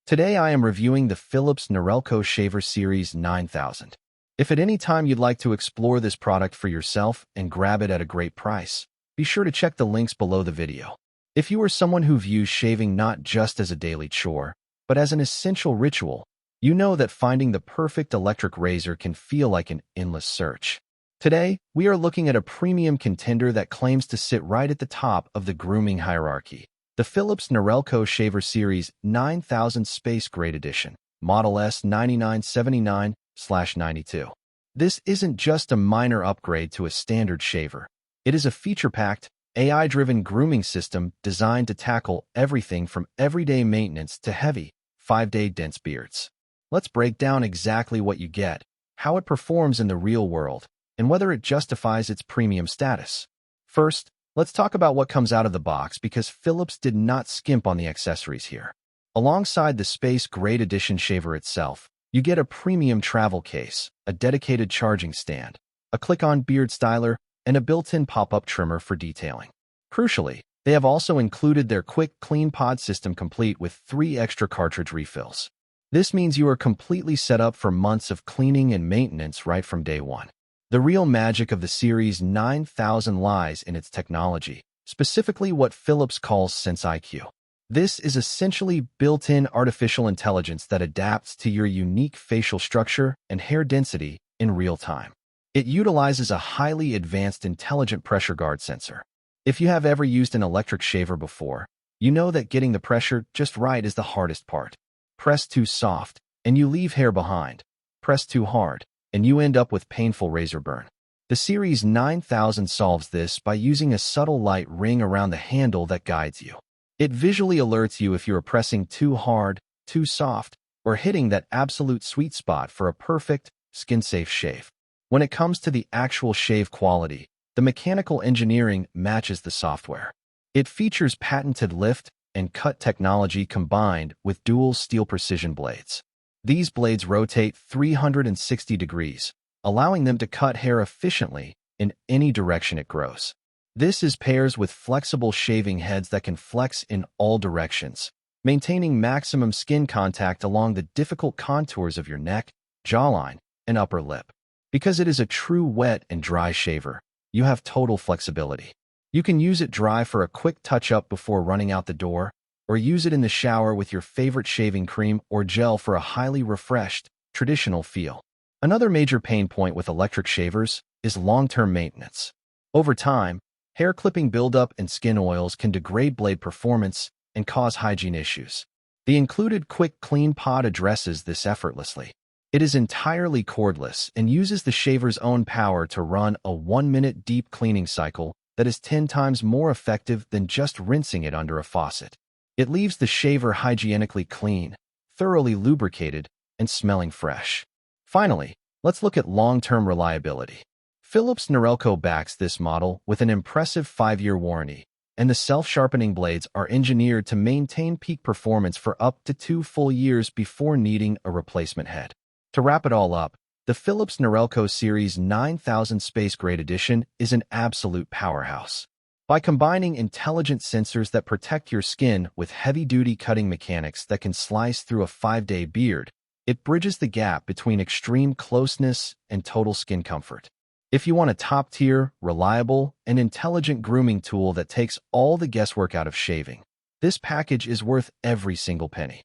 Today I am reviewing the Philips Norelco Shaver Series 9000. If at any time you'd like to explore this product for yourself and grab it at a great price, be sure to check the links below the video. If you are someone who views shaving not just as a daily chore, but as an essential ritual, you know that finding the perfect electric razor can feel like an endless search. Today, we are looking at a premium contender that claims to sit right at the top of the grooming hierarchy. The Philips Norelco Shaver Series 9000 Space Grade Edition, model S9979-92. This isn't just a minor upgrade to a standard shaver. It is a feature-packed, AI-driven grooming system designed to tackle everything from everyday maintenance to heavy, 5-day dense beards. Let's break down exactly what you get, how it performs in the real world, and whether it justifies its premium status. First, let's talk about what comes out of the box because Philips did not skimp on the accessories here. Alongside the Space Grade Edition shaver itself, you get a premium travel case, a dedicated charging stand, a click-on beard styler, and a built-in pop-up trimmer for detailing. Crucially, they have also included their quick clean pod system complete with 3 extra cartridge refills. This means you are completely set up for months of cleaning and maintenance right from day one. The real magic of the Series 9000 lies in its technology, specifically what Philips calls SenseIQ. This is essentially built-in artificial intelligence that adapts to your unique facial structure and hair density in real time. It utilizes a highly advanced intelligent pressure guard sensor. If you have ever used an electric shaver before, you know that getting the pressure just right is the hardest part. Press too soft, and you leave hair behind. Press too hard, and you end up with painful razor burn. The Series 9000 solves this by using a subtle light ring around the handle that guides you. It visually alerts you if you are pressing too hard, too soft, or hitting that absolute sweet spot for a perfect, skin-safe shave. When it comes to the actual shave quality, the mechanical engineering matches the software. It features patented lift and cut technology combined with dual steel precision blades. These blades rotate 360 degrees, allowing them to cut hair efficiently in any direction it grows. This is pairs with flexible shaving heads that can flex in all directions, maintaining maximum skin contact along the difficult contours of your neck, jawline, and upper lip. Because it is a true wet and dry shaver, you have total flexibility. You can use it dry for a quick touch-up before running out the door, or use it in the shower with your favorite shaving cream or gel for a highly refreshed, traditional feel. Another major pain point with electric shavers is long-term maintenance. Over time, hair clipping buildup and skin oils can degrade blade performance and cause hygiene issues. The included Quick Clean Pod addresses this effortlessly. It is entirely cordless and uses the shaver's own power to run a 1-minute deep cleaning cycle that is 10 times more effective than just rinsing it under a faucet. It leaves the shaver hygienically clean, thoroughly lubricated, and smelling fresh. Finally, let's look at long-term reliability. Philips Norelco backs this model with an impressive 5-year warranty, and the self-sharpening blades are engineered to maintain peak performance for up to 2 full years before needing a replacement head. To wrap it all up, the Philips Norelco Series 9000 Space Grade Edition is an absolute powerhouse. By combining intelligent sensors that protect your skin with heavy-duty cutting mechanics that can slice through a 5-day beard, it bridges the gap between extreme closeness and total skin comfort. If you want a top-tier, reliable, and intelligent grooming tool that takes all the guesswork out of shaving, this package is worth every single penny.